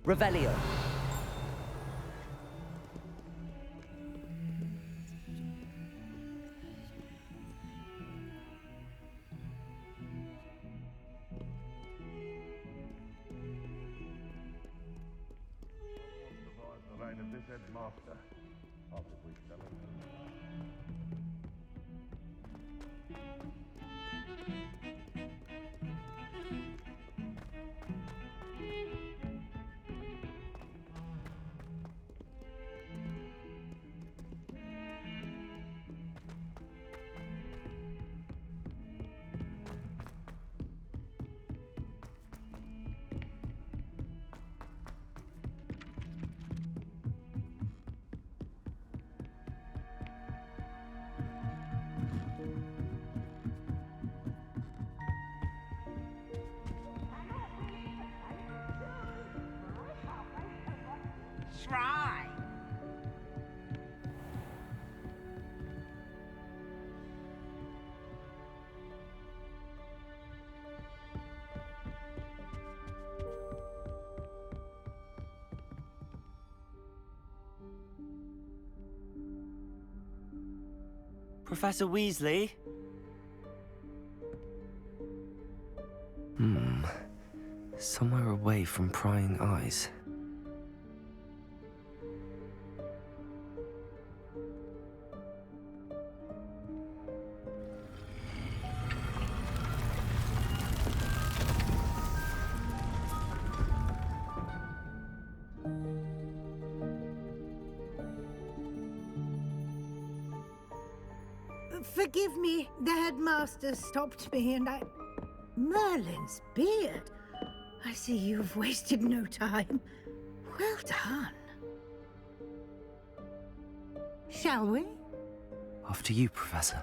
Revelio. The reign of this headmaster, after we shall Try. Professor Weasley? Somewhere away from prying eyes. Forgive me, the headmaster stopped me and I... Merlin's beard. I see you've wasted no time. Well done. Shall we? After you, Professor.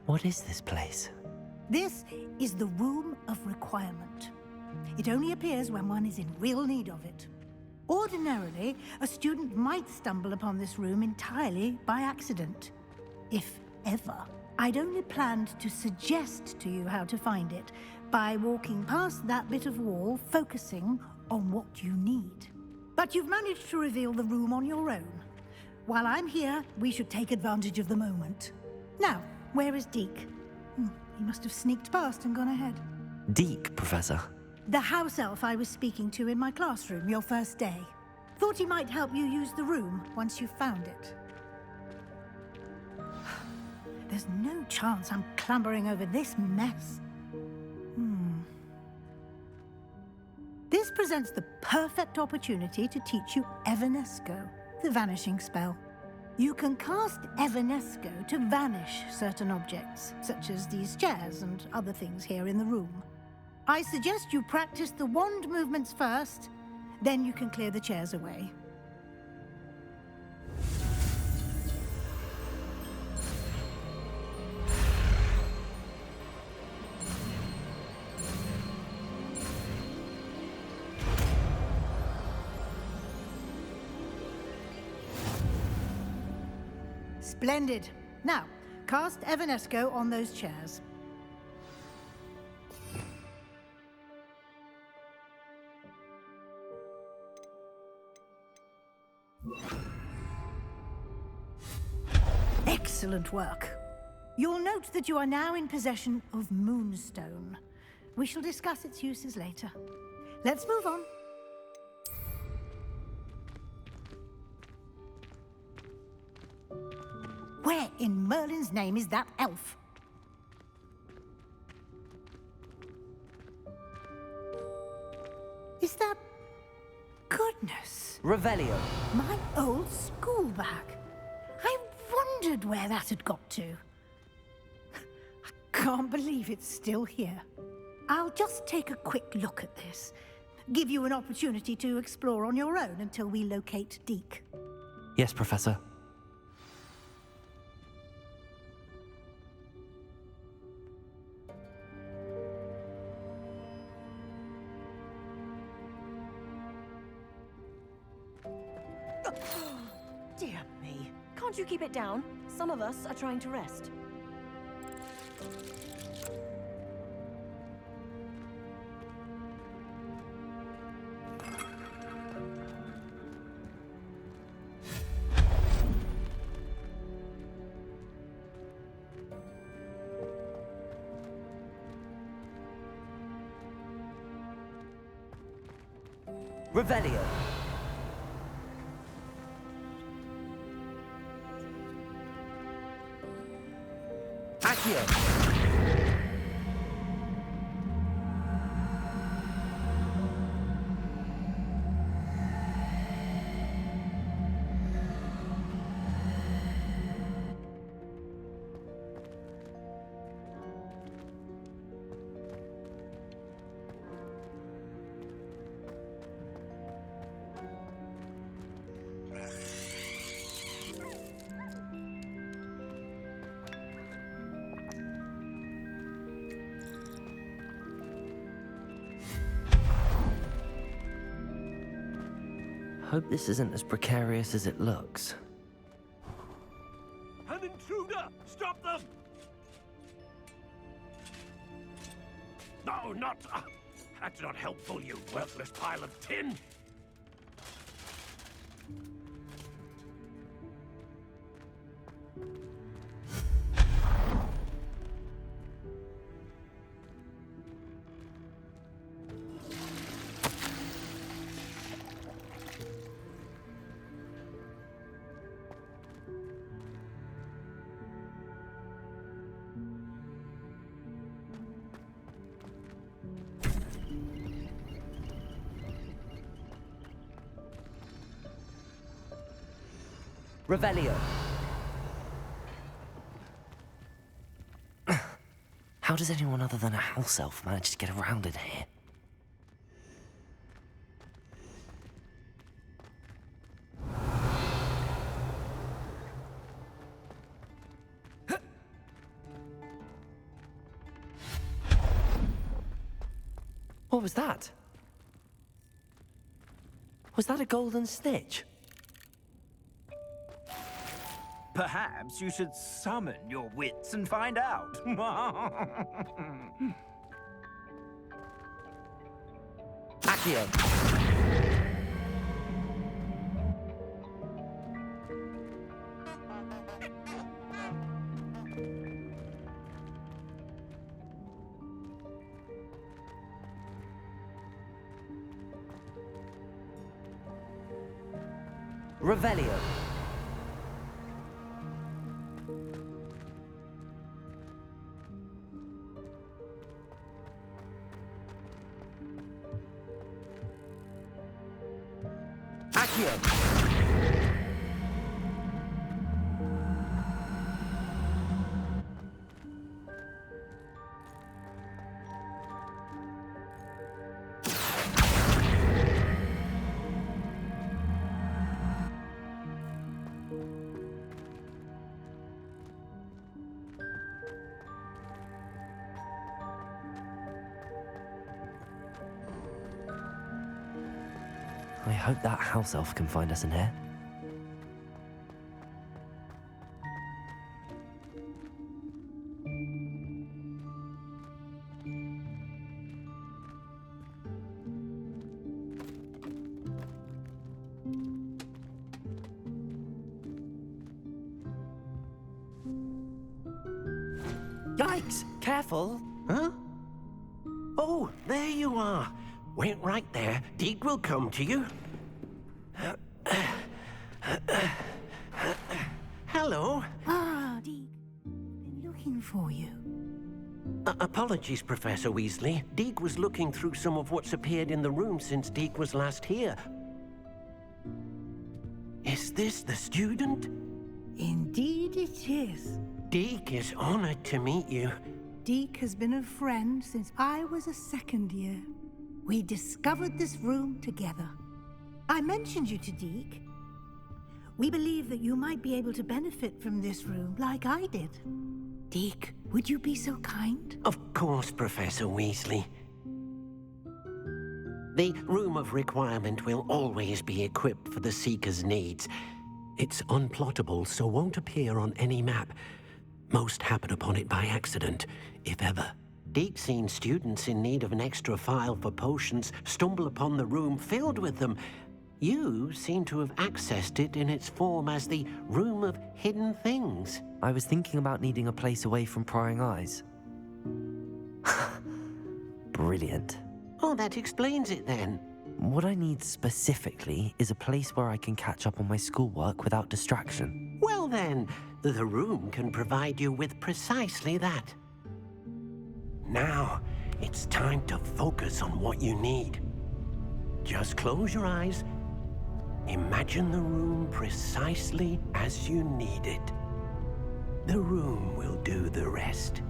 What is this place? This is the Room of Requirement. It only appears when one is in real need of it. Ordinarily, a student might stumble upon this room entirely by accident. If ever. I'd only planned to suggest to you how to find it by walking past that bit of wall, focusing on what you need. But you've managed to reveal the room on your own. While I'm here, we should take advantage of the moment. Now, where is Deke? He must have sneaked past and gone ahead. Deke, Professor. The house elf I was speaking to in my classroom your first day. Thought he might help you use the room once you found it. There's no chance I'm clambering over this mess. This presents the perfect opportunity to teach you Evanesco, the vanishing spell. You can cast Evanesco to vanish certain objects, such as these chairs and other things here in the room. I suggest you practice the wand movements first, then you can clear the chairs away. Splendid. Now, cast Evanesco on those chairs. Excellent work. You'll note that you are now in possession of Moonstone. We shall discuss its uses later. Let's move on. Where in Merlin's name is that elf? Is that... Goodness. Revelio. My old school bag. I wondered where that had got to. I can't believe it's still here. I'll just take a quick look at this. Give you an opportunity to explore on your own until we locate Deke. Yes, Professor. Dear me. Can't you keep it down? Some of us are trying to rest. Revelio. Accio. Hope this isn't as precarious as it looks. An intruder! Stop them! No, not... that's not helpful, you worthless pile of tin! Revelio. How does anyone other than a house elf manage to get around in here? What was that? Was that a golden snitch? Perhaps you should summon your wits and find out. Accio. Revelio. Accio. I hope that house elf can find us in here. Yikes! Careful! Huh? Oh, there you are. Wait right there. Deke will come to you. Hello. Ah, Deke. Been looking for you. Apologies, Professor Weasley. Deke was looking through some of what's appeared in the room since Deke was last here. Is this the student? Indeed it is. Deke is honored to meet you. Deke has been a friend since I was a second year. We discovered this room together. I mentioned you to Deke. We believe that you might be able to benefit from this room like I did. Deke, would you be so kind? Of course, Professor Weasley. The Room of Requirement will always be equipped for the Seeker's needs. It's unplottable, so won't appear on any map. Most happen upon it by accident, if ever. Deke's seen students in need of an extra file for potions stumble upon the room filled with them. You seem to have accessed it in its form as the Room of Hidden Things. I was thinking about needing a place away from prying eyes. Brilliant. Oh, that explains it then. What I need specifically is a place where I can catch up on my schoolwork without distraction. Well then, the room can provide you with precisely that. Now, it's time to focus on what you need. Just close your eyes. Imagine the room precisely as you need it. The room will do the rest.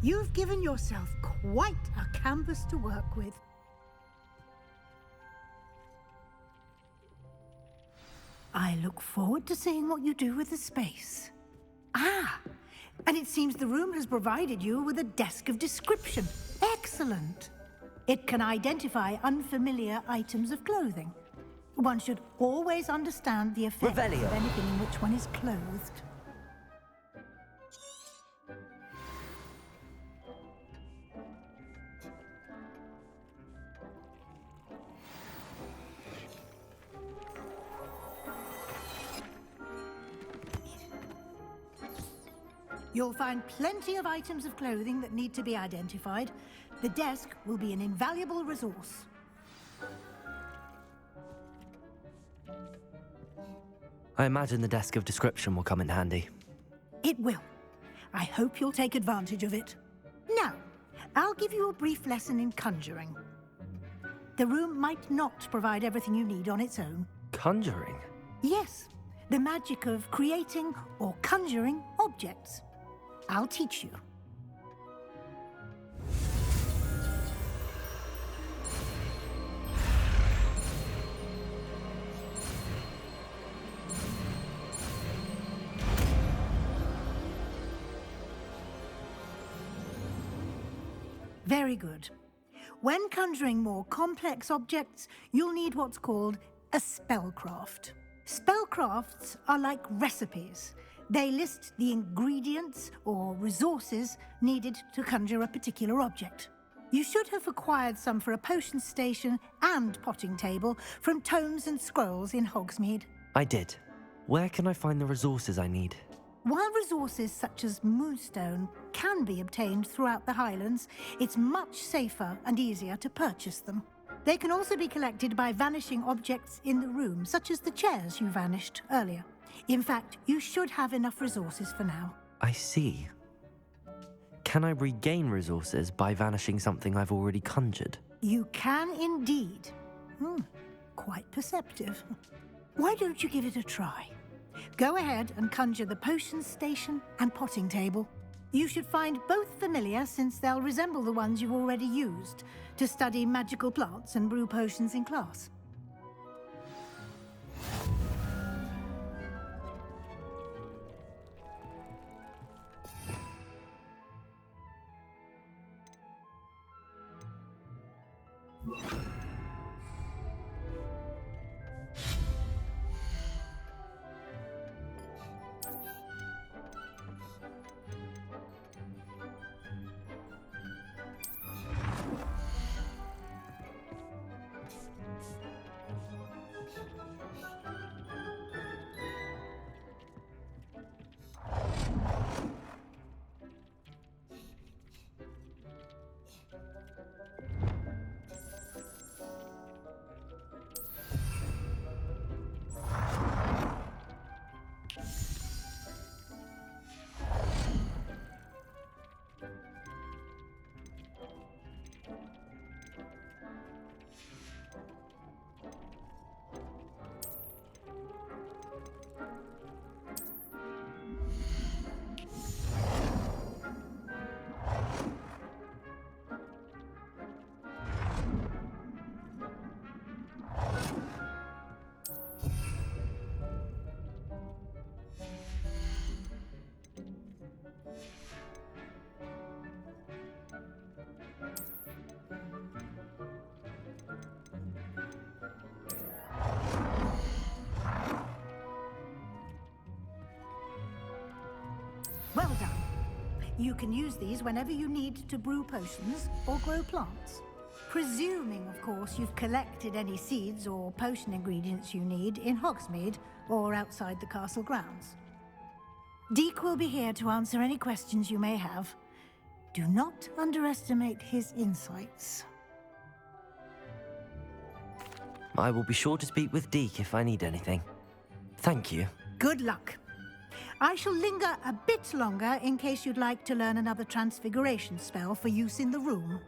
You've given yourself quite a canvas to work with. I look forward to seeing what you do with the space. Ah, and it seems the room has provided you with a desk of description. Excellent. It can identify unfamiliar items of clothing. One should always understand the effects Revelio. of anything in which one is clothed. You'll find plenty of items of clothing that need to be identified. The desk will be an invaluable resource. I imagine the desk of description will come in handy. It will. I hope you'll take advantage of it. Now, I'll give you a brief lesson in conjuring. The room might not provide everything you need on its own. Conjuring? Yes, the magic of creating or conjuring objects. I'll teach you. Very good. When conjuring more complex objects, you'll need what's called a spellcraft. Spellcrafts are like recipes. They list the ingredients or resources needed to conjure a particular object. You should have acquired some for a potion station and potting table from tomes and scrolls in Hogsmeade. I did. Where can I find the resources I need? While resources such as moonstone can be obtained throughout the Highlands, it's much safer and easier to purchase them. They can also be collected by vanishing objects in the room, such as the chairs you vanished earlier. In fact, you should have enough resources for now. I see. Can I regain resources by vanishing something I've already conjured? You can indeed. Quite perceptive. Why don't you give it a try? Go ahead and conjure the potion station and potting table. You should find both familiar, since they'll resemble the ones you've already used to study magical plants and brew potions in class. You can use these whenever you need to brew potions or grow plants. Presuming, of course, you've collected any seeds or potion ingredients you need in Hogsmeade or outside the castle grounds. Deke will be here to answer any questions you may have. Do not underestimate his insights. I will be sure to speak with Deke if I need anything. Thank you. Good luck. I shall linger a bit longer in case you'd like to learn another transfiguration spell for use in the room.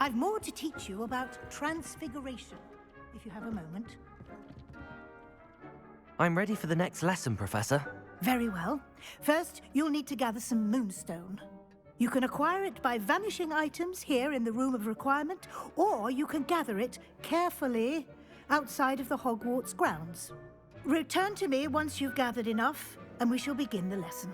I've more to teach you about transfiguration, if you have a moment. I'm ready for the next lesson, Professor. Very well. First, you'll need to gather some moonstone. You can acquire it by vanishing items here in the Room of Requirement, or you can gather it carefully outside of the Hogwarts grounds. Return to me once you've gathered enough, and we shall begin the lesson.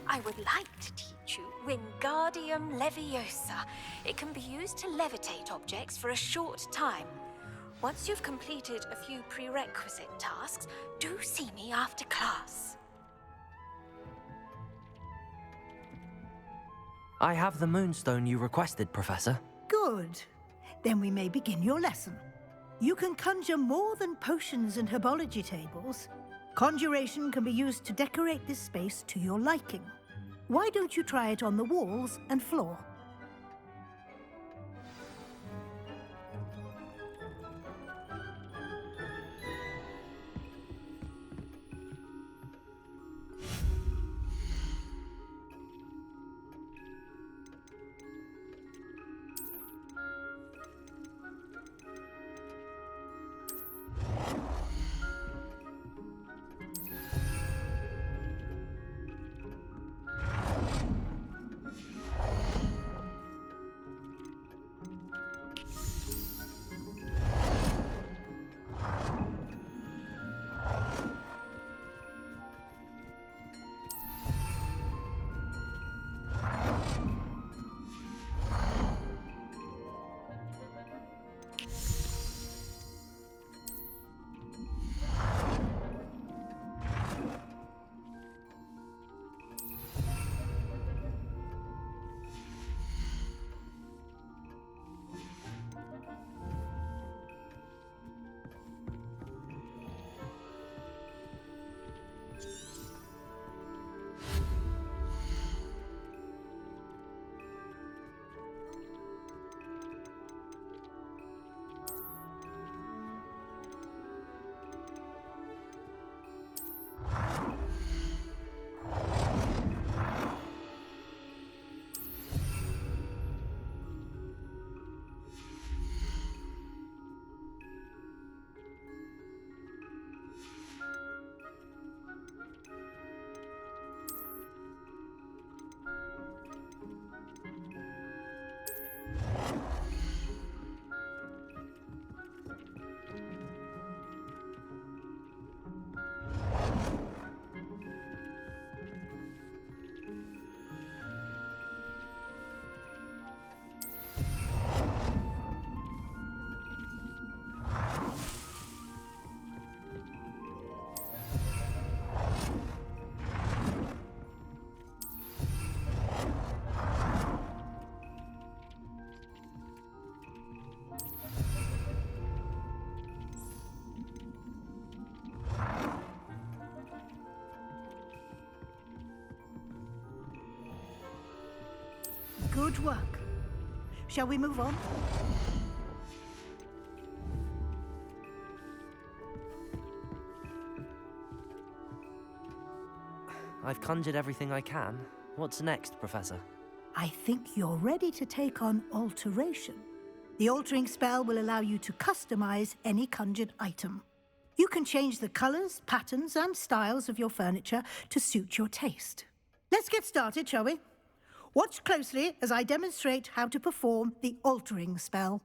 I would like to teach you Wingardium Leviosa. It can be used to levitate objects for a short time. Once you've completed a few prerequisite tasks, do see me after class. I have the moonstone you requested, Professor. Good. Then we may begin your lesson. You can conjure more than potions and herbology tables. Conjuration can be used to decorate this space to your liking. Why don't you try it on the walls and floor? Good work. Shall we move on? I've conjured everything I can. What's next, Professor? I think you're ready to take on alteration. The altering spell will allow you to customize any conjured item. You can change the colors, patterns, and styles of your furniture to suit your taste. Let's get started, shall we? Watch closely as I demonstrate how to perform the altering spell.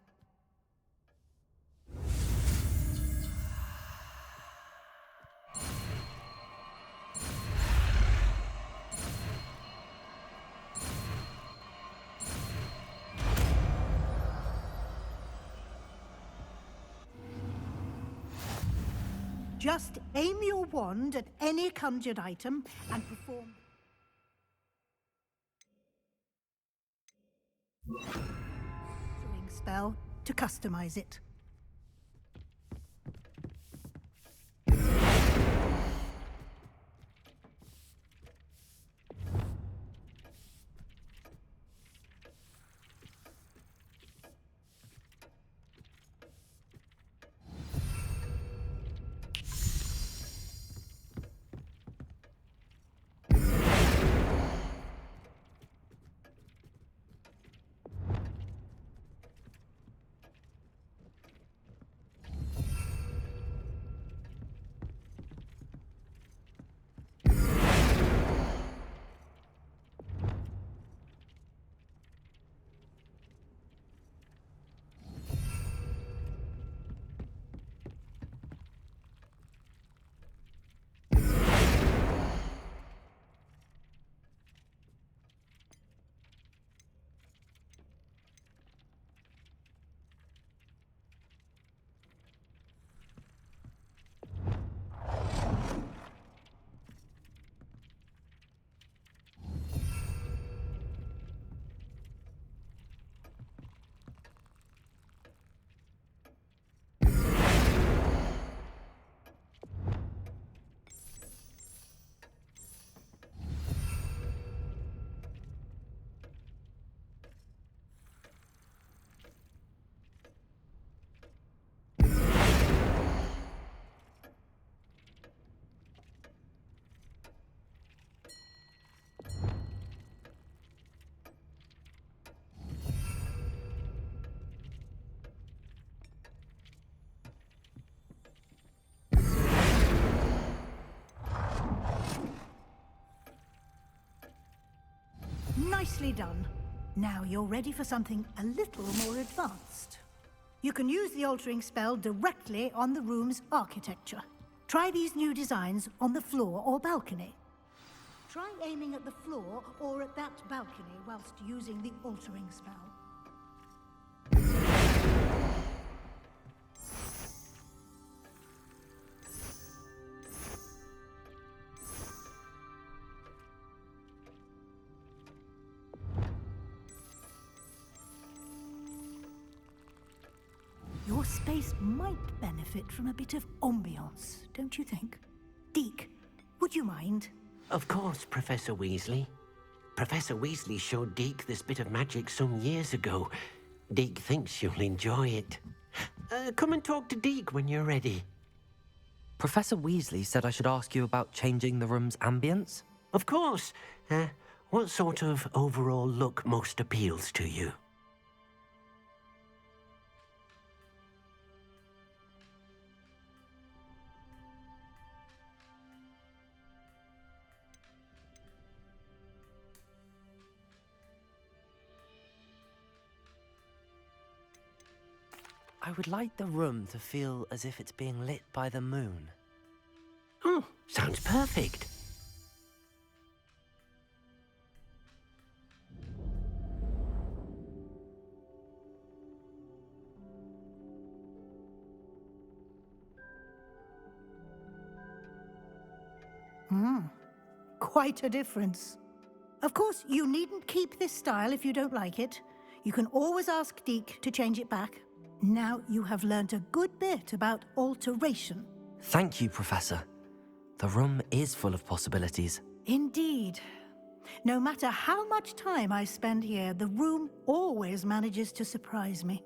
Just aim your wand at any conjured item and perform altering spell to customize it. Nicely done. Now you're ready for something a little more advanced. You can use the altering spell directly on the room's architecture. Try these new designs on the floor or balcony. Try aiming at the floor or at that balcony whilst using the altering spell. Your space might benefit from a bit of ambiance, don't you think? Deke, would you mind? Of course, Professor Weasley. Professor Weasley showed Deke this bit of magic some years ago. Deke thinks you'll enjoy it. Come and talk to Deke when you're ready. Professor Weasley said I should ask you about changing the room's ambience? Of course. What sort of overall look most appeals to you? I would like the room to feel as if it's being lit by the moon. Oh, sounds perfect. Quite a difference. Of course, you needn't keep this style if you don't like it. You can always ask Deke to change it back. Now you have learnt a good bit about alteration. Thank you, Professor. The room is full of possibilities. Indeed. No matter how much time I spend here, the room always manages to surprise me.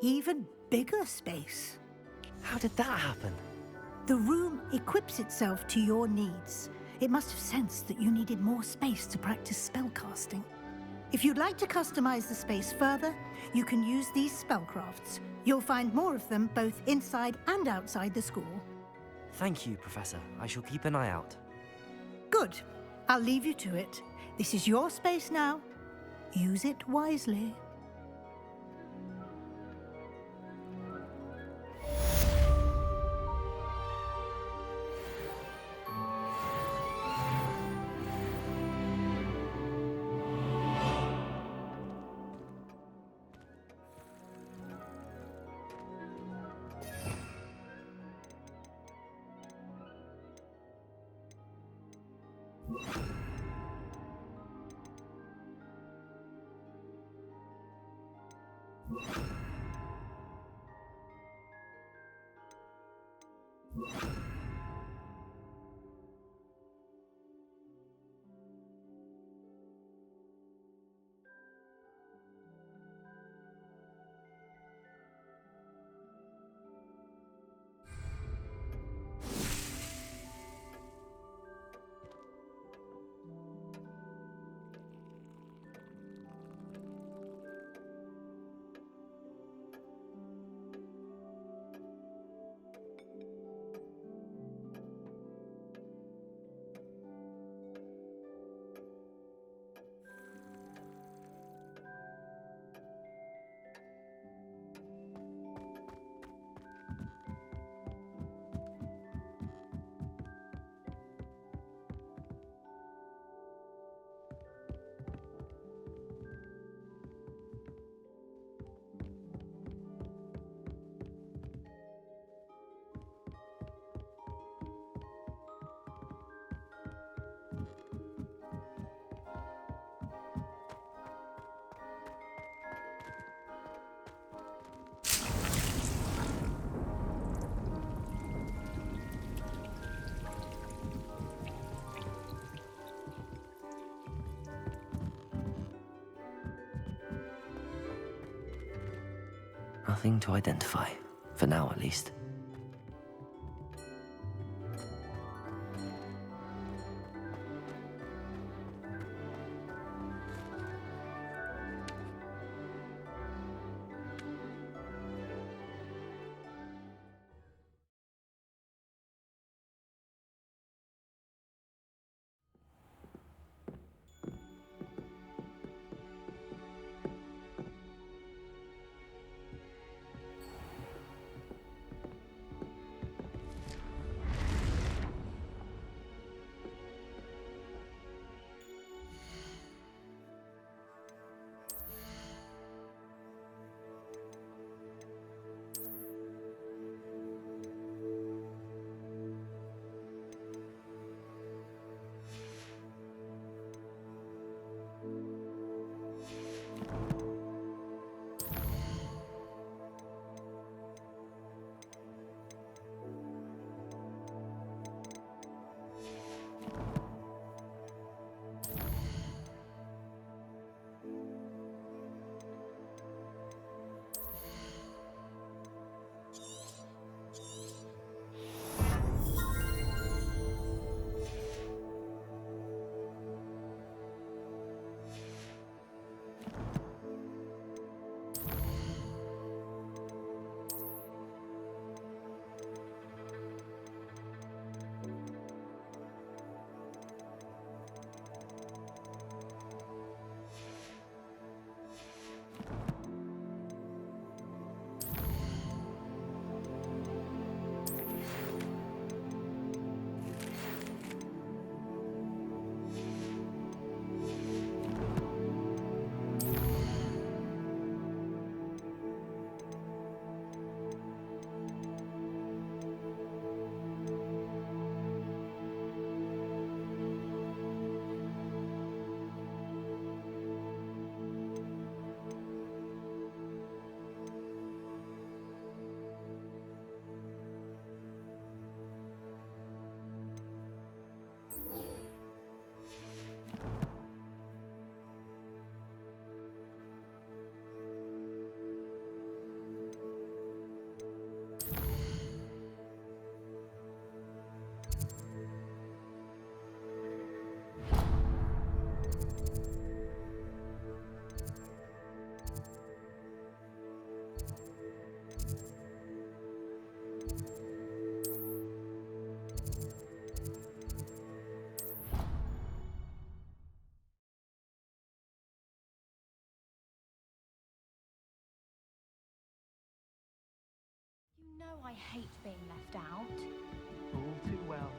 even bigger space. How did that happen? The room equips itself to your needs. It must have sensed that you needed more space to practice spellcasting. If you'd like to customize the space further, you can use these spellcrafts. You'll find more of them both inside and outside the school. Thank you, Professor. I shall keep an eye out. Good. I'll leave you to it. This is your space now. Use it wisely. Nothing to identify, for now at least. hate being left out. All too well.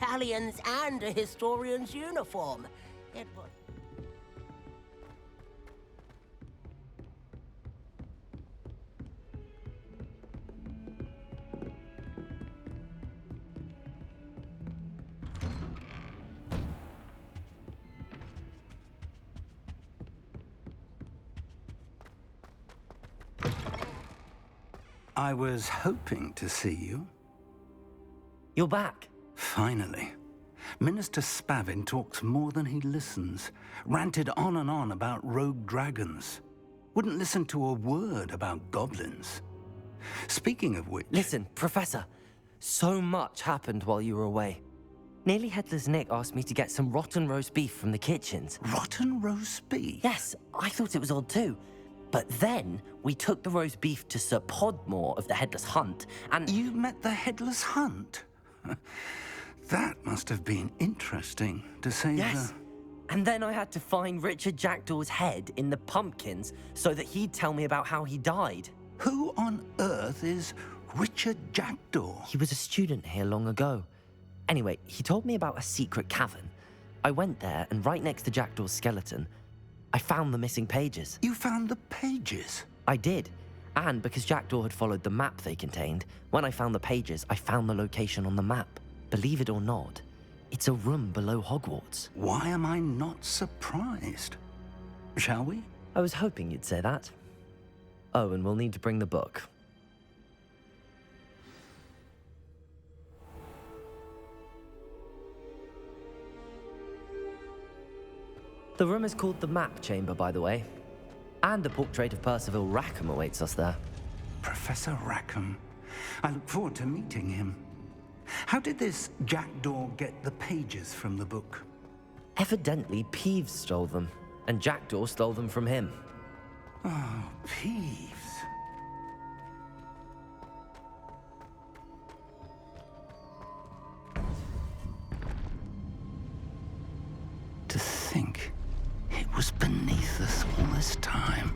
Galleons and a historian's uniform. It was... I was hoping to see you. You're back. Finally. Minister Spavin talks more than he listens. Ranted on and on about rogue dragons. Wouldn't listen to a word about goblins. Speaking of which... Listen, Professor. So much happened while you were away. Nearly Headless Nick asked me to get some rotten roast beef from the kitchens. Rotten roast beef? Yes, I thought it was odd too. But then we took the roast beef to Sir Podmore of the Headless Hunt, and... You met the Headless Hunt? That must have been interesting, to say Yes. And then I had to find Richard Jackdaw's head in the pumpkins so that he'd tell me about how he died. Who on earth is Richard Jackdaw? He was a student here long ago. Anyway, he told me about a secret cavern. I went there, and right next to Jackdaw's skeleton, I found the missing pages. You found the pages? I did. And because Jackdaw had followed the map they contained, when I found the pages, I found the location on the map. Believe it or not, it's a room below Hogwarts. Why am I not surprised? Shall we? I was hoping you'd say that. Oh, and we'll need to bring the book. The room is called the Map Chamber, by the way. And a portrait of Percival Rackham awaits us there. Professor Rackham. I look forward to meeting him. How did this Jackdaw get the pages from the book? Evidently, Peeves stole them, and Jackdaw stole them from him. Oh, Peeves. To think it was beneath us all this time.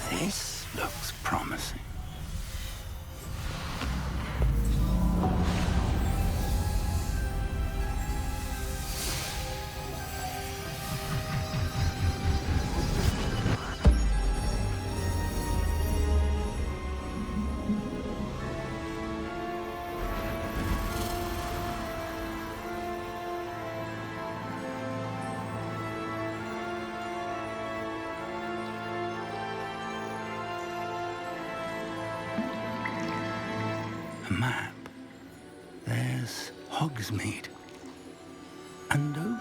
This looks promising. A map. There's Hogsmeade. And over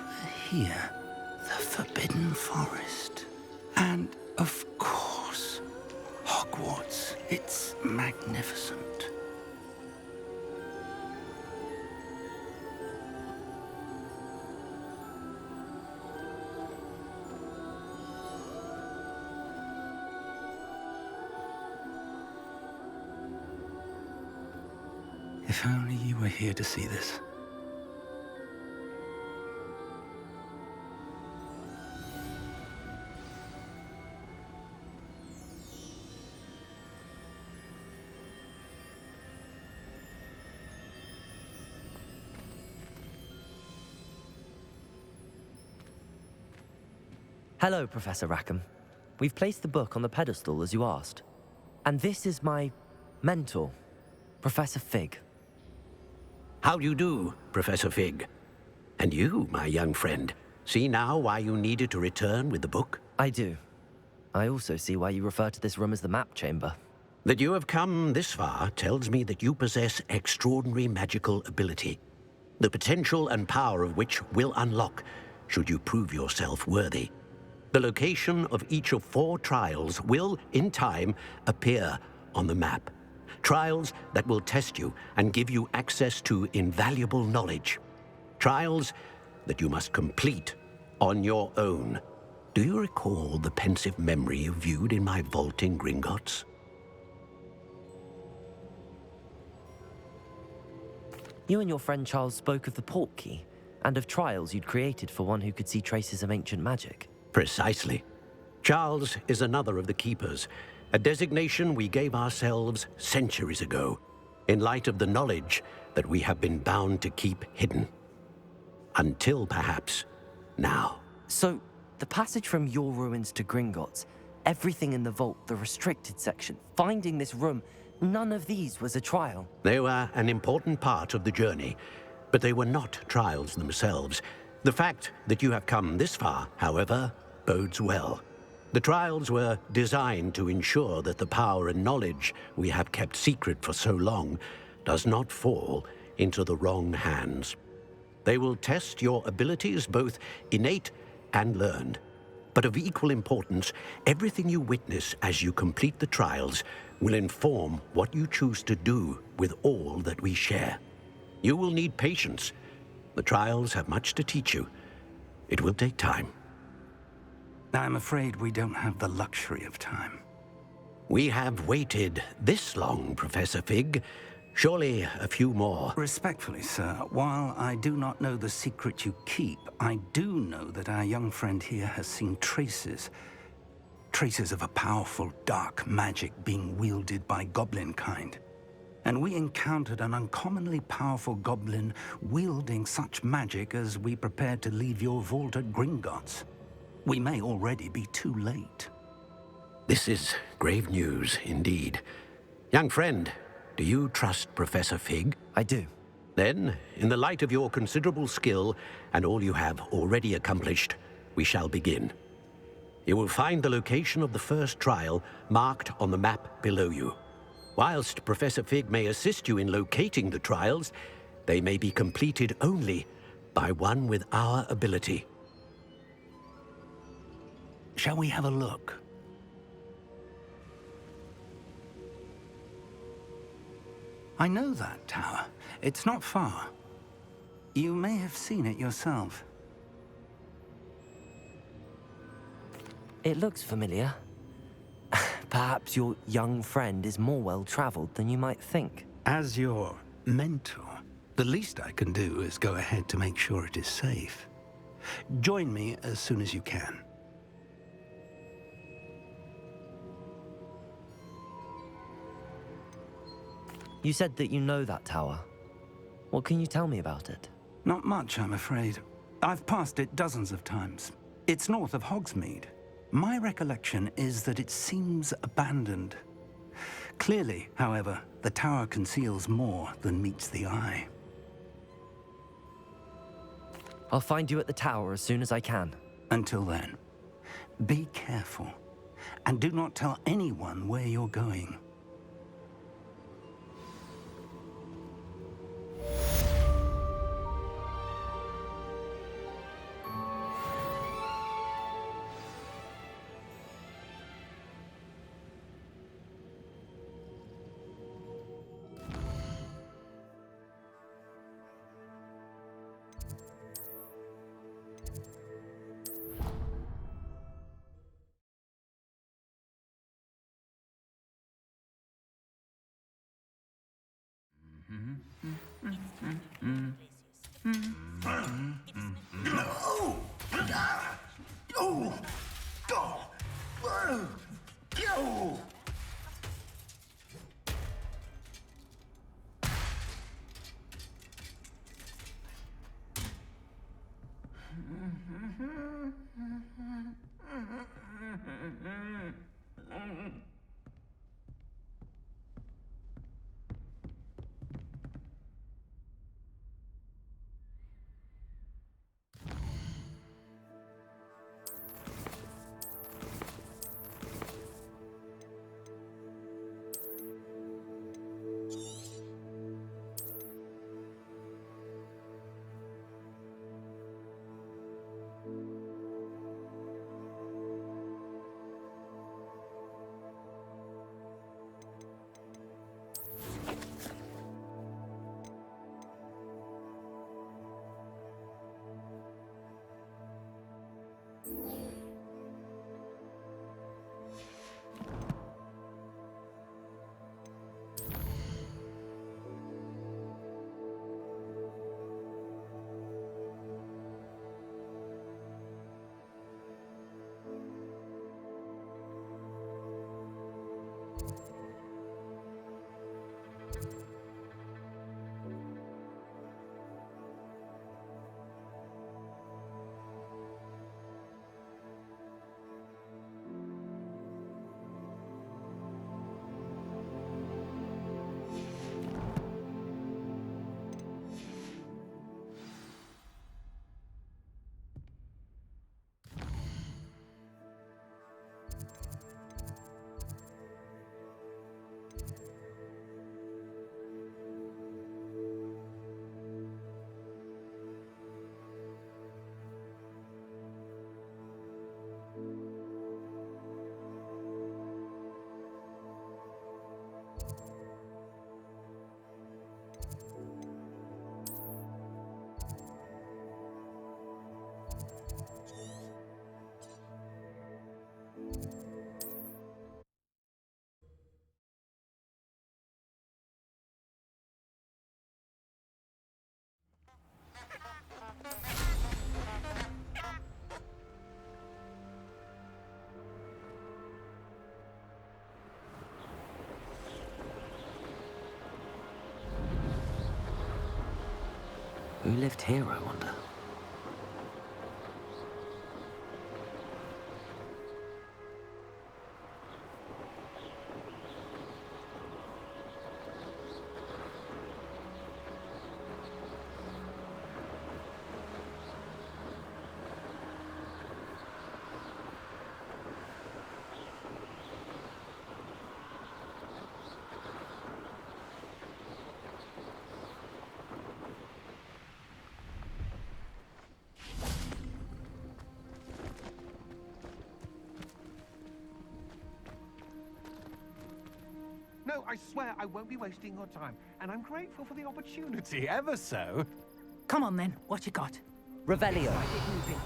here, the Forbidden Forest. And, of course, Hogwarts. It's magnificent. If only you were here to see this. Hello, Professor Rackham. We've placed the book on the pedestal as you asked. And this is my mentor, Professor Fig. How do you do, Professor Fig? And you, my young friend, see now why you needed to return with the book? I do. I also see why you refer to this room as the Map Chamber. That you have come this far tells me that you possess extraordinary magical ability, the potential and power of which will unlock should you prove yourself worthy. The location of each of 4 trials will, in time, appear on the map. Trials that will test you and give you access to invaluable knowledge. Trials that you must complete on your own. Do you recall the pensive memory you viewed in my vault in Gringotts? You and your friend Charles spoke of the port key, and of trials you'd created for one who could see traces of ancient magic. Precisely. Charles is another of the Keepers, a designation we gave ourselves centuries ago, in light of the knowledge that we have been bound to keep hidden. Until, perhaps, now. So, the passage from your ruins to Gringotts, everything in the vault, the restricted section, finding this room, none of these was a trial. They were an important part of the journey, but they were not trials themselves. The fact that you have come this far, however, bodes well. The trials were designed to ensure that the power and knowledge we have kept secret for so long does not fall into the wrong hands. They will test your abilities, both innate and learned. But of equal importance, everything you witness as you complete the trials will inform what you choose to do with all that we share. You will need patience. The trials have much to teach you. It will take time. I'm afraid we don't have the luxury of time. We have waited this long, Professor Fig. Surely a few more. Respectfully, sir, while I do not know the secret you keep, I do know that our young friend here has seen traces of a powerful dark magic being wielded by goblin kind. And we encountered an uncommonly powerful goblin wielding such magic as we prepared to leave your vault at Gringotts. We may already be too late. This is grave news indeed. Young friend, do you trust Professor Fig? I do. Then, in the light of your considerable skill and all you have already accomplished, we shall begin. You will find the location of the first trial marked on the map below you. Whilst Professor Fig may assist you in locating the trials, they may be completed only by one with our ability. Shall we have a look? I know that tower. It's not far. You may have seen it yourself. It looks familiar. Perhaps your young friend is more well-traveled than you might think. As your mentor, the least I can do is go ahead to make sure it is safe. Join me as soon as you can. You said that you know that tower. What can you tell me about it? Not much, I'm afraid. I've passed it dozens of times. It's north of Hogsmeade. My recollection is that it seems abandoned. Clearly, however, the tower conceals more than meets the eye. I'll find you at the tower as soon as I can. Until then, be careful, and do not tell anyone where you're going. Who lived here, I wonder? No, I swear I won't be wasting your time, and I'm grateful for the opportunity, ever so. Come on then, what you got? Revelio. Get moving.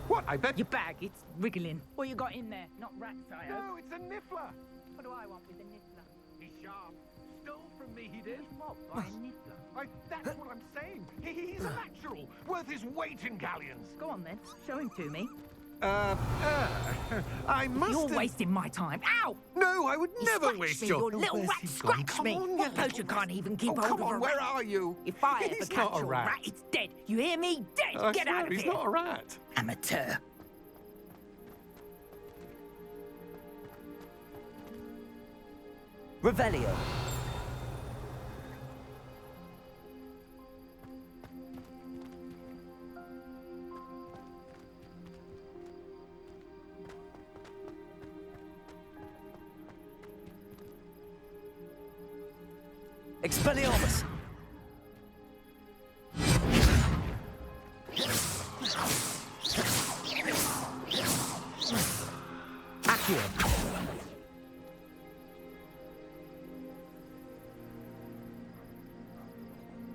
What, I bet... Your bag, it's wriggling. What you got in there? Not rats, I hope. No, it's a niffler! What do I want with a niffler? He's sharp. Stole from me, he did. What, by a niffler? That's what I'm saying. He's a natural, worth his weight in galleons. Go on then, show him to me. I must You're have... wasting my time. Ow! No, I would never Scratch waste me, your... you little Where's rat, he gone? scratch Come me! on, What you poacher can't even keep hold come of on, a where rat? are you? If I ever He's catch not a a rat. rat. It's dead. You hear me? Dead! I Get swear, out of he's here! not a rat. Amateur. Revelio. Expelliarmus. Accio.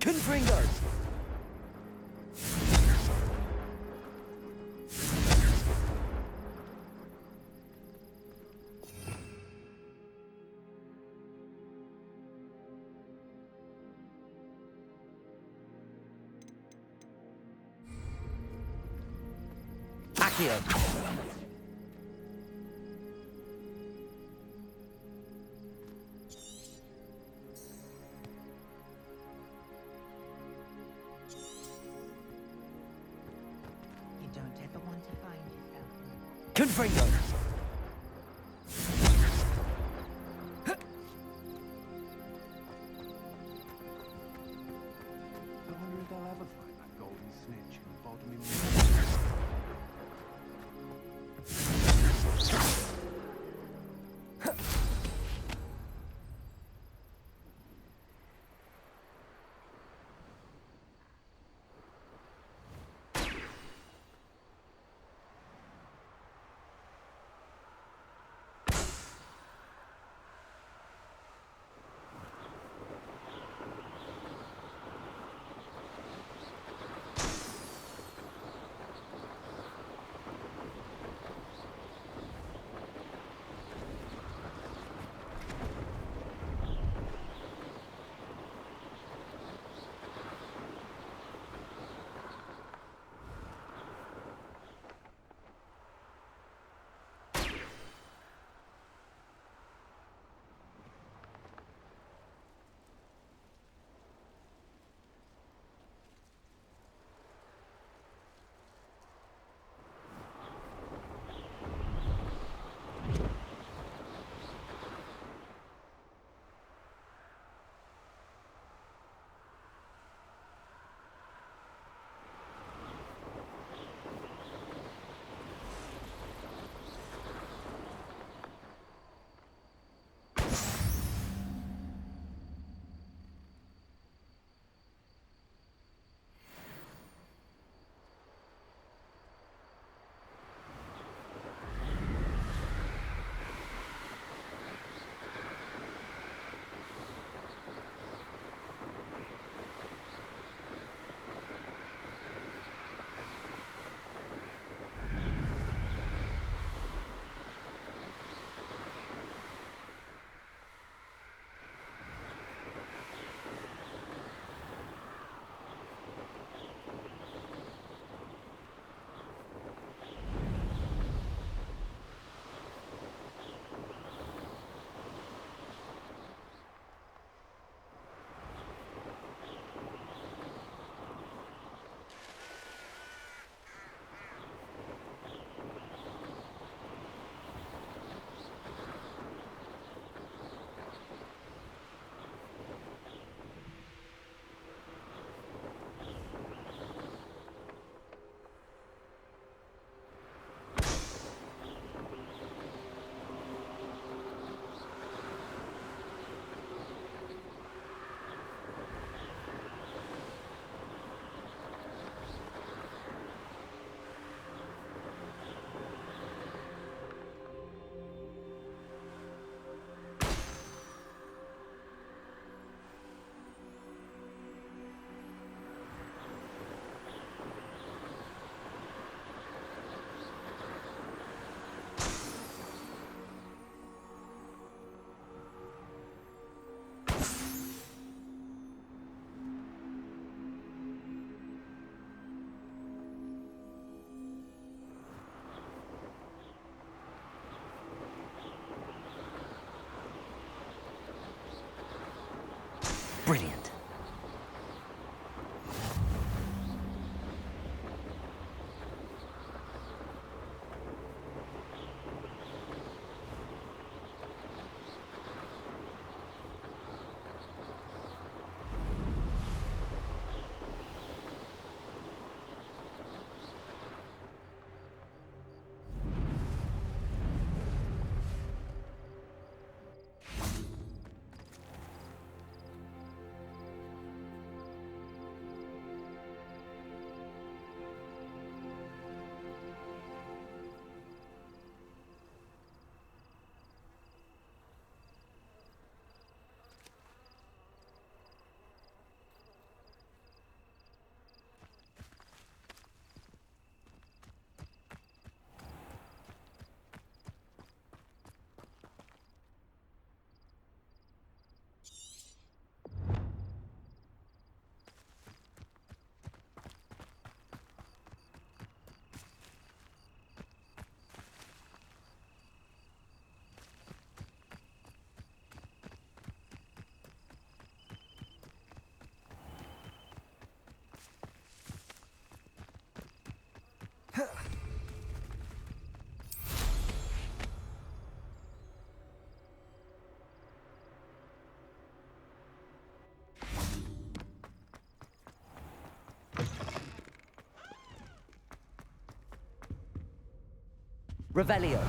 Confringo. Accio. You don't ever want to find yourself. Confringo. I wonder if they'll ever find that golden snitch in the bottom of Brilliant. Revelio.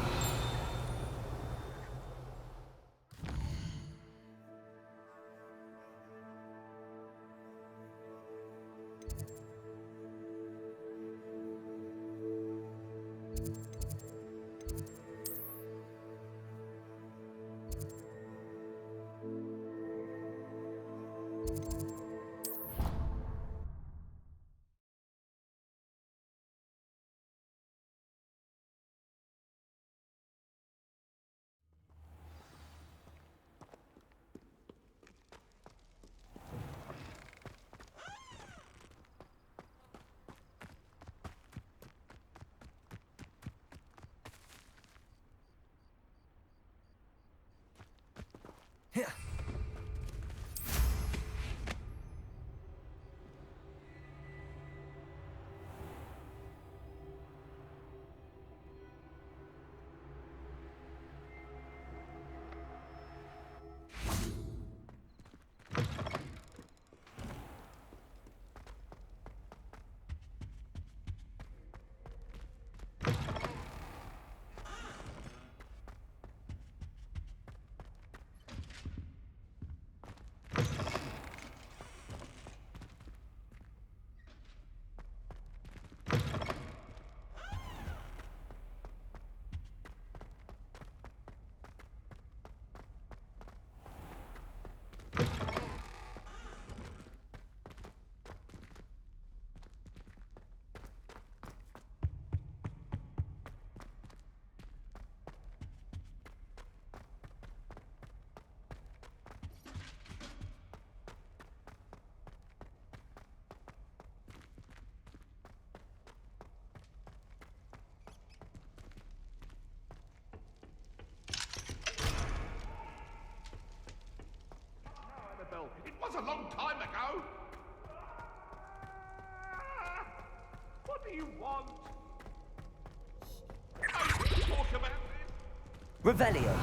Here. It was a long time ago. What do you want? I will talk about this. Revelio.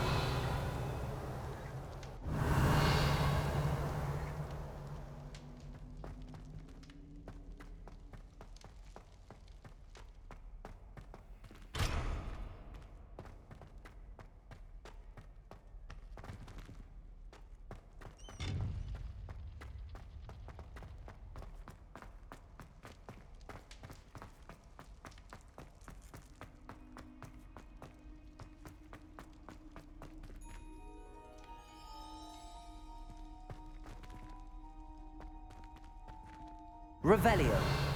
Revelio.